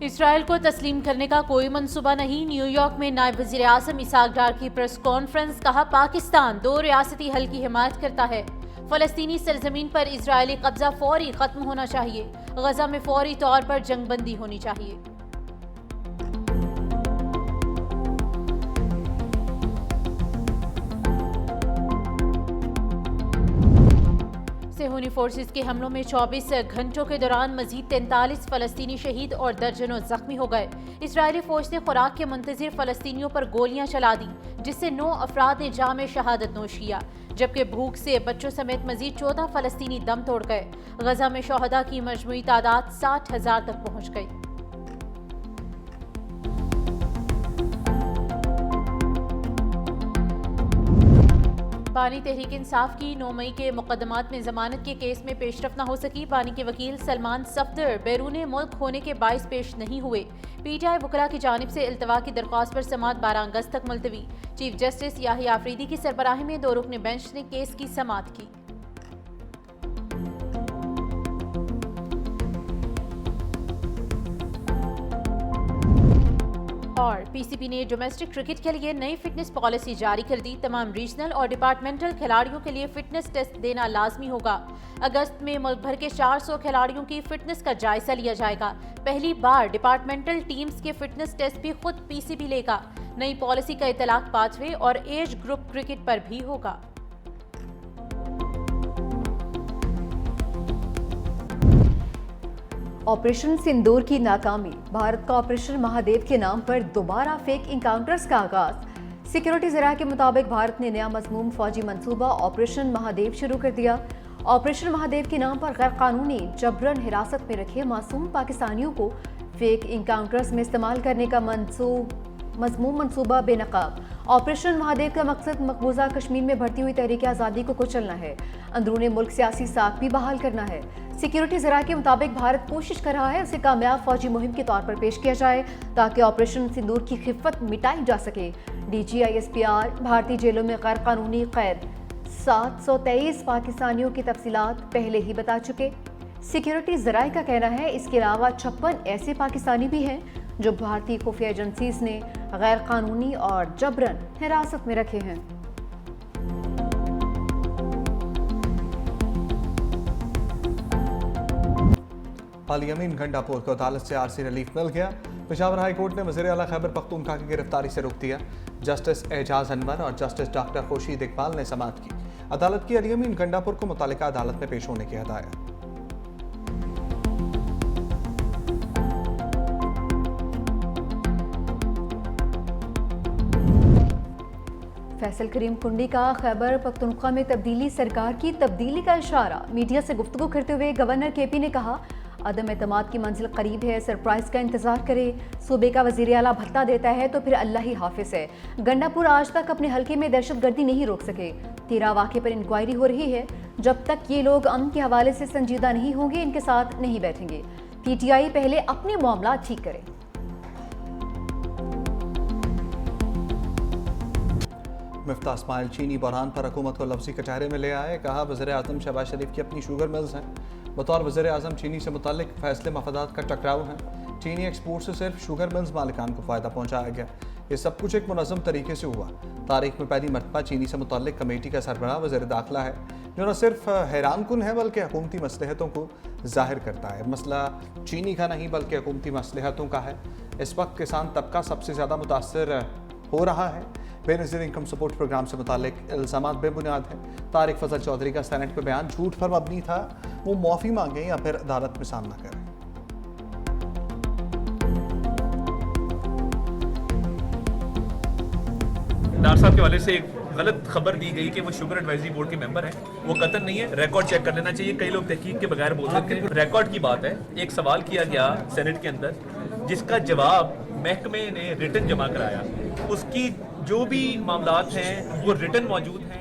Israel को तस्लीम करने का कोई मंसूबा नहीं। न्यूयॉर्क में नायब वज़ीर आज़म इसहाक डार की प्रेस कॉन्फ्रेंस। कहा, पाकिस्तान दो रियासती हल की हिमायत करता है। फलस्तीनी सरजमीन पर इजरायली कब्जा फौरी खत्म होना चाहिए। गजा में फौरी तौर पर जंगबंदी होनी चाहिए। सेहूनी फोर्सेस के हमलों में 24 घंटों के दौरान मजीद 43 फलस्तीनी शहीद और दर्जनों जख्मी हो गए। इजरायली फौज ने खुराक के मुंतजिर फलस्तीनियों पर गोलियां चला दी, जिससे 9 अफराद ने जाम शहादत नोश किया, जबकि भूख से बच्चों समेत मजीद 14 फलस्तीनी दम तोड़ गए। गजा में शोहदा की मजमूई तादाद 60,000 तक पहुंच गई। बानी तहरीक इंसाफ की 9 मई के मुकदमात में जमानत के केस में पेशरफ न हो सकी। बानी के वकील सलमान सफदर बैरून मुल्क होने के बाइस पेश नहीं हुए। पीटीआई वकला की जानिब से इल्तवा की दरख्वास्त पर समाअत 12 अगस्त तक मुलतवी। चीफ जस्टिस याहिया आफरीदी की सरबराही में 2 रुकनी बेंच ने केस की समाअत की। और पीसीबी ने डोमेस्टिक क्रिकेट के लिए नई फिटनेस पॉलिसी जारी कर दी। तमाम रीजनल और डिपार्टमेंटल खिलाड़ियों के लिए फिटनेस टेस्ट देना लाजमी होगा। अगस्त में मुल्क भर के 400 खिलाड़ियों की फिटनेस का जायजा लिया जाएगा। पहली बार डिपार्टमेंटल टीम्स के फिटनेस टेस्ट भी खुद पीसीबी लेगा। नई पॉलिसी का इतलाक पांचवे और एज ग्रुप क्रिकेट पर भी होगा। ऑपरेशन सिंदूर की नाकामी। भारत का ऑपरेशन महादेव के नाम पर दोबारा फेक इनकाउंटर्स का आगाज। सिक्योरिटी जराये के मुताबिक भारत ने नया मजमूम फौजी मंसूबा ऑपरेशन महादेव शुरू कर दिया। ऑपरेशन महादेव के नाम पर गैर कानूनी जबरन हिरासत में रखे मासूम पाकिस्तानियों को फेक इनकाउंटर्स में इस्तेमाल करने का मजमूम मंसूबा बेनकाब। ऑपरेशन महादेव का मकसद मकबूजा कश्मीर में बढ़ती हुई तहरीक आज़ादी को कुचलना है। अंदरूनी मुल्क सियासी साख भी बहाल करना है। सिक्योरिटी जराये के मुताबिक भारत कोशिश कर रहा है उसे कामयाब फौजी मुहिम के तौर पर पेश किया जाए ताकि ऑपरेशन सिंदूर की खिफत मिटाई जा सके। DGISPR भारतीय जेलों में गैर कानूनी कैद 723 पाकिस्तानियों की तफसीलात पहले ही बता चुके। सिक्योरिटी जराये का कहना है इसके अलावा 56 ऐसे पाकिस्तानी भी हैं जो भारतीय खुफिया एजेंसीज ने गैर कानूनी और जबरन हिरासत में रखे हैं। पार्लियामीन गंडापुर को अदालत से आरसी रिलीफ मिल गया। पेशावर हाई कोर्ट ने वज़ीर आला खैबर पख्तूनख्वा की गिरफ्तारी से रोक दिया। जस्टिस एजाज अनवर और जस्टिस डॉक्टर खुर्शीद इकबाल ने समाअत की। अदालत की पार्लियामीन गंडापुर को मुतालिका अदालत में पेश होने की हदायत। फैसल करीम कुंडी का खैबर पख्तूनख्वा में तब्दीली सरकार की तब्दीली का इशारा। मीडिया से गुफ्तगू करते हुए गवर्नर KP ने कहा, अदम एतमाद की मंजिल करीब है, सरप्राइज का इंतजार करे। सूबे का वजीर आला भत्ता देता है तो फिर अल्लाह ही हाफिज है। गंडापुर आज तक अपने हल्के में दहशतगर्दी नहीं रोक सके। 13 वाक़े पर इंक्वायरी हो रही है। जब तक ये लोग अमन के हवाले से संजीदा नहीं होंगे इनके साथ नहीं बैठेंगे। PTI पहले अपने मामला ठीक करे। मिफ्ता इस्माइल चीनी बहरान पर हुकूमत को लफ्जी कचहरे में ले आए। कहा, वज़ीर आज़म शहबाज शरीफ की अपनी शुगर मिल्स हैं। बतौर वज़ीर आज़म चीनी से मुताल्लिक फैसले मफादात का टकराव है। चीनी एक्सपोर्ट से सिर्फ शुगर मिल्स मालिकान को फ़ायदा पहुँचाया गया। ये सब कुछ एक मुनज़्ज़म तरीके से हुआ। तारीख में पहली मरतबा चीनी से मुताल्लिक कमेटी का सरबराह वज़ीर दाखिला है, जो न सिर्फ हैरान कुन है बल्कि हुकूमती मसलहतों को ज़ाहिर करता है। मसला चीनी का नहीं बल्कि हुकूमती मसलहतों का है। इस वक्त किसान तबका सबसे ज़्यादा मुतासर हो रहा है। बेनज़ीर इनकम सपोर्ट प्रोग्राम से मुतालिक इल्ज़ामात बेबुनियाद है। तारिक फजल चौधरी का सेनेट पे बयान झूठ पर मबनी था। वो माफ़ी मांगे या फिर अदालत में सामना करें। डार साहब के वाले से एक गलत खबर दी गई कि वो शुगर एडवाइजरी बोर्ड के मेंबर हैं। वो कतन नहीं है, रिकॉर्ड चेक कर लेना चाहिए। कई लोग तहकीक के बगैर बोल सकते हैं। रिकॉर्ड की बात है। एक सवाल किया गया सेनेट के अंदर, जिसका जवाब महकमे ने रिटन जमा कराया। उसकी जो भी मामलात हैं वो रिटन मौजूद हैं।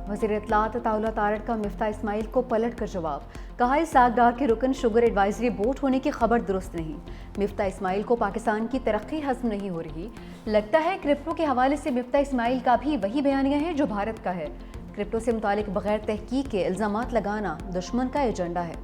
वज़ीर इत्तलात अताउल्लाह तारड़ का मिफ्ता इस्माइल को पलट कर जवाब। कहा, इसहाक डार के रुकन शुगर एडवाइजरी बोर्ड होने की खबर दुरुस्त नहीं। मिफ्ता इस्माइल को पाकिस्तान की तरक्की हज़म नहीं हो रही। लगता है क्रिप्टो के हवाले से मिफ्ता इस्माइल का भी वही बयानिया है जो भारत का है। क्रिप्टो से मुतालिक बगैर तहकीक के इल्ज़ामात लगाना दुश्मन का एजेंडा है।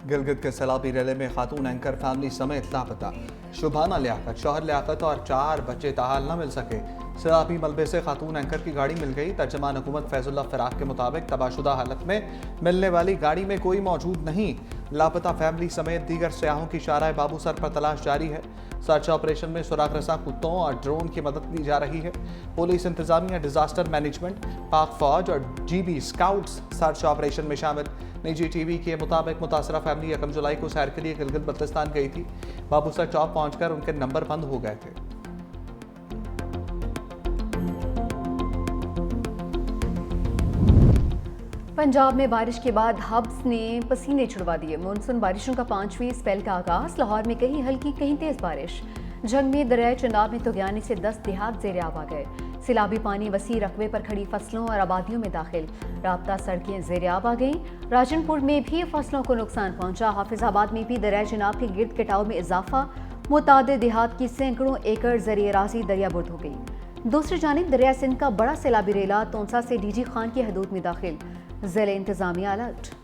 गिलगित के सैलाबी रेले में खातून एंकर फैमिली समेत लापता। शुभाना लियाकत, शौहर लियाकत और 4 बच्चे ताहाल न मिल सके। सैलाबी मलबे से खातून एंकर की गाड़ी मिल गई। तर्जमान हुकूमत फैजुल्ला फिराक के मुताबिक तबाशुदा हालत में मिलने वाली गाड़ी में कोई मौजूद नहीं। लापता फैमिली समेत दीगर सयाहों की शारा बाबू सर पर तलाश जारी है। सर्च ऑपरेशन में सुराग रसा कुत्तों और ड्रोन की मदद ली जा रही है। पुलिस इंतजामिया, डिजास्टर मैनेजमेंट, पाक फौज और GB स्काउट्स सर्च ऑपरेशन में शामिल। निजी TV के मुताबिक मुतासरा फैमिली 1 जुलाई को सैर के लिए गिलगित बल्तिस्तान गई थी। बाबूसर चौक पहुंचकर उनके नंबर बंद हो गए थे। पंजाब में बारिश के बाद हब्स ने पसीने छुड़वा दिए। मानसून बारिशों का 5वीं स्पेल का आगाज। लाहौर में कहीं हल्की कहीं तेज बारिश। जंग में दरिया चनाब में तुगयानी से 10 देहात ज़ेर आब आ गए। सैलाबी पानी वसी रकबे पर खड़ी फसलों और आबादियों में दाखिल। राब्ता सड़कें ज़ेर आब आ गईं। राजनपुर में भी फसलों को नुकसान पहुंचा। हाफिजाबाद में भी दरिया चनाब के गिर्द कटाव में इजाफा। मुतादिद देहात की सैकड़ों एकड़ ज़रिए राजी दरियाबुर्द हो गई। दूसरी जानिब दरिया सिंध का बड़ा सैलाबी रेला तोंसा से DG खान की हदूद में दाखिल। ज़िले इंतजामिया अलर्ट।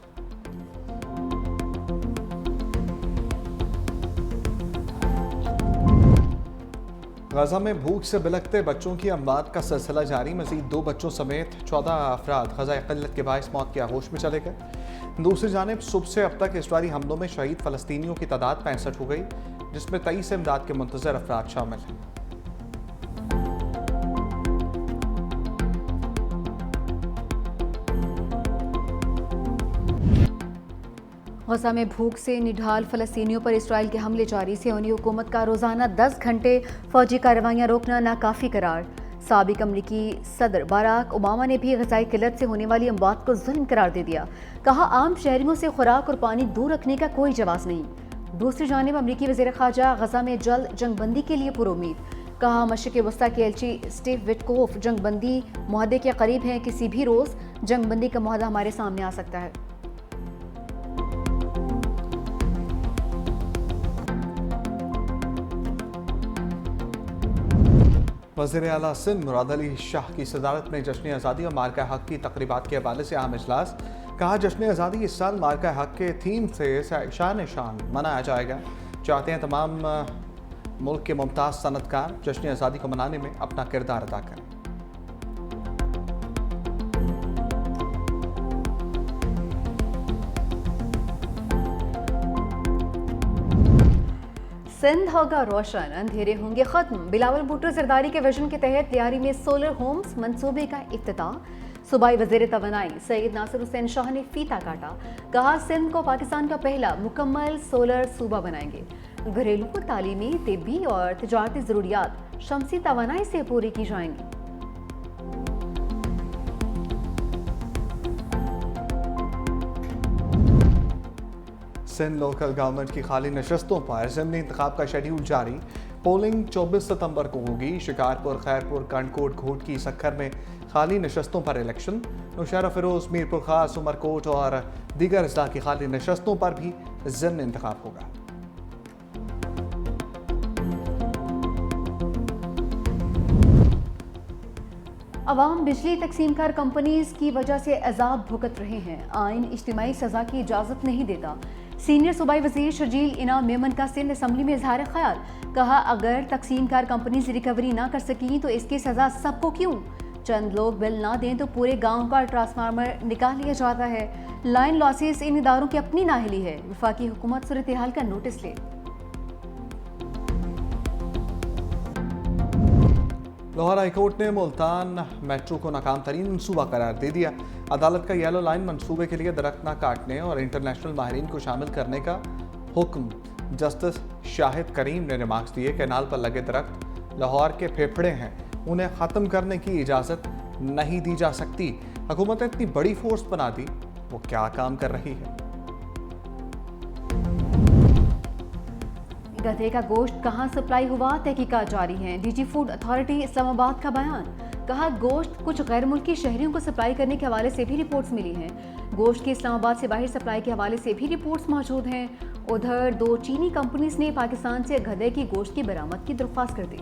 गजा में भूख से बिलखते बच्चों की अमवात का सिलसिला जारी। मजीद 2 बच्चों समेत 14 अफराद गजा क़िल्लत के बाइस मौत के आगोश में चले गए। दूसरी जानिब सुबह से अब तक इसराइली हमलों में शहीद फ़लस्तीनियों की तादाद 65 हो गई, जिसमें 23 इमदाद के मुंतज़र अफराद शामिल हैं। गजा में भूख से निढाल फ़लस्तीनियों पर इसराइल के हमले जारी। सियोनी हुकूमत का रोज़ाना 10 घंटे फ़ौजी कार्रवाइयाँ रोकना नाकाफ़ी करार। साबिक अमरीकी सदर बराक ओबामा ने भी गज़ाई किल्लत से होने वाली अमवात को जुल्म करार दे दिया। कहा आम शहरियों से खुराक और पानी दूर रखने का कोई जवाब नहीं। दूसरी जानिब अमरीकी वज़ीर ख़ारजा गजा में जल्द जंगबंदी के लिए पुरुम्मीद। कहा मशरिक़ वस्ता के एलची स्टीव विटकोफ जंगबंदी मुआहदे के करीब हैं। किसी भी रोज़ जंगबंदी का मुआहदा हमारे सामने आ सकता है। वज़ीर आला सिंध मुराद अली शाह की सदारत में जश्न आज़ादी और मार्का हक की तकरीबात के हवाले से अहम इजलास। कहा जश्न आज़ादी इस साल मार्का हक के थीम से शान मनाया जाएगा। चाहते हैं तमाम मुल्क के मुमताज़ सनतकार जश्न आज़ादी को मनाने में अपना किरदार अदा करें। सिंध होगा रोशन, अंधेरे होंगे खत्म। बिलावल भुट्टो जरदारी के विजन के तहत लियारी में सोलर होम्स मंसूबे का इफ्तिताह। सूबाई वज़ीर तवानाई सैयद नासिर हुसैन शाह ने फीता काटा। कहा सिंध को पाकिस्तान का पहला मुकम्मल सोलर सूबा बनाएंगे। घरेलू, तालीमी, तिब्बी और तिजारती ज़रूरियात शमसी तवानाई से पूरी की जाएंगी। सिंध लोकल गवर्नमेंट की खाली नशस्तों पर ज़िमनी इंतखाब का शेड्यूल जारी। पोलिंग 24 सितंबर को होगी। शिकारपुर, खैरपुर, कंडकोट, घोटकी, सक्खर में खाली नशस्तों पर इलेक्शन। नौशहरा, फिरोज, मीरपुर खास, उमरकोट और दीगर अजला की खाली नशस्तों पर भी ज़िमनी इंतखाब होगा। अवाम बिजली तकसीमकार कंपनीज की वजह से अजाब भुगत रहे हैं। आइन इज्तिमाई सजा की इजाज़त नहीं देता। सीनियर सूबाई वजीर शर्जील इनाम मेमन का सिंध असम्बली में इजहार ख्याल। कहा अगर तकसीमकार कंपनीज रिकवरी ना कर सकी तो इसकी सजा सबको क्यों। चंद लोग बिल ना दें तो पूरे गांव का ट्रांसफार्मर निकाल लिया जाता है। लाइन लॉसेस इन इदारों की अपनी नाहली है। वफाकी हुकूमत सूरत हाल का नोटिस ले। लाहौर हाईकोर्ट ने मुल्तान मेट्रो को नाकाम तरीन मनसूबा करार दे दिया। अदालत का येलो लाइन मनसूबे के लिए दरख्त न काटने और इंटरनेशनल माहिरीन को शामिल करने का हुक्म जस्टिस शाहिद करीम ने रिमार्क्स दिए। कैनाल पर लगे दरख्त लाहौर के फेफड़े हैं, उन्हें ख़त्म करने की इजाज़त नहीं दी जा सकती। हुकूमत ने इतनी बड़ी फोर्स बना दी, वो क्या काम कर रही है। गधे का गोश्त कहां सप्लाई हुआ, तहकीकात जारी हैं। DG फूड अथॉरिटी इस्लामाबाद का बयान। कहा गोश्त कुछ गैर मुल्की शहरियों को सप्लाई करने के हवाले से भी रिपोर्ट्स मिली हैं। गोश्त की इस्लामाबाद से बाहर सप्लाई के हवाले से भी रिपोर्ट्स मौजूद हैं। उधर 2 चीनी कंपनीज ने पाकिस्तान से गधे की गोश्त की बरामद की दरख्वास्त कर दी।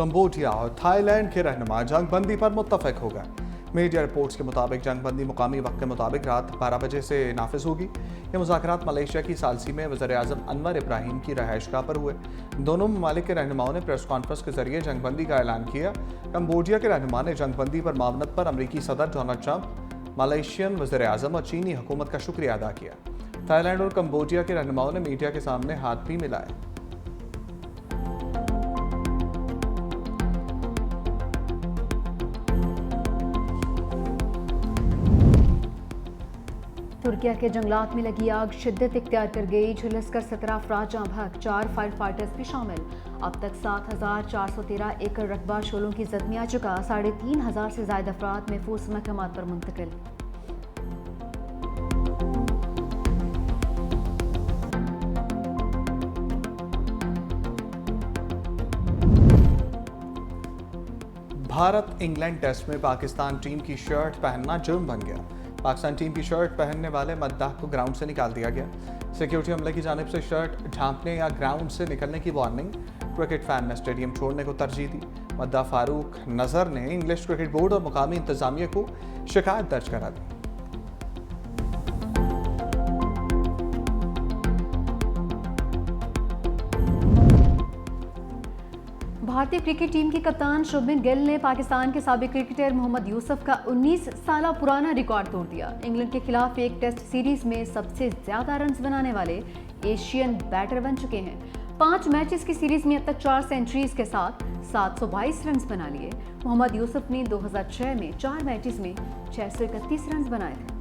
कंबोडिया और थाईलैंड के रहनुमा जंगबंदी पर मुत्तफिक हो गए। मीडिया रिपोर्ट्स के मुताबिक जंगबंदी मुकामी वक्त के मुताबिक रात 12 बजे से नाफिज होगी। ये मुज़ाकरात मलेशिया की सालसी में वज़ीर-ए-आज़म अनवर इब्राहिम की रहायशगाह पर हुए। दोनों ममालिक के रहनुमाओं ने प्रेस कॉन्फ्रेंस के जरिए जंगबंदी का ऐलान किया। कंबोडिया के रहनुमा ने जंगबंदी पर मावनत पर अमरीकी सदर डोनाल्ड ट्रंप, मलेशियन वज़ीर-ए-आज़म और चीनी हुकूमत का शुक्रिया अदा किया। थाईलैंड और कंबोडिया के रहनुमाओं ने मीडिया के सामने हाथ भी मिलाए। तुर्किया के जंगलात में लगी आग शिद्दत इख्तियार कर गई। झुलसकर 17 अफराद जाँ बहक, 4 फायर फाइटर्स भी शामिल। अब तक 7,413 एकड़ रकबा शोलों की जद में आ चुका। 3,500 से ज्यादा अफराद महफूज मकामात पर मुंतकिल। भारत इंग्लैंड टेस्ट में पाकिस्तान टीम की शर्ट पहनना जुर्म बन गया। पाकिस्तान टीम की शर्ट पहनने वाले मद्दाह को ग्राउंड से निकाल दिया गया। सिक्योरिटी अमले की जानिब से शर्ट झांपने या ग्राउंड से निकलने की वार्निंग। क्रिकेट फैन ने स्टेडियम छोड़ने को तरजीह दी। मद्दाह फारूक नजर ने इंग्लिश क्रिकेट बोर्ड और मुकामी इंतजामिया को शिकायत दर्ज करा दी। भारतीय क्रिकेट टीम के कप्तान शुभमन गिल ने पाकिस्तान के साबिक क्रिकेटर मोहम्मद यूसुफ का 19 साल पुराना रिकॉर्ड तोड़ दिया। इंग्लैंड के खिलाफ एक टेस्ट सीरीज में सबसे ज्यादा रन्स बनाने वाले एशियन बैटर बन चुके हैं। 5 मैचेस की सीरीज में अब तक 4 सेंचुरीज के साथ 722 रन्स बना लिए। मोहम्मद यूसुफ ने 2006 में 4 मैचेस में 631 रन्स बनाए थे।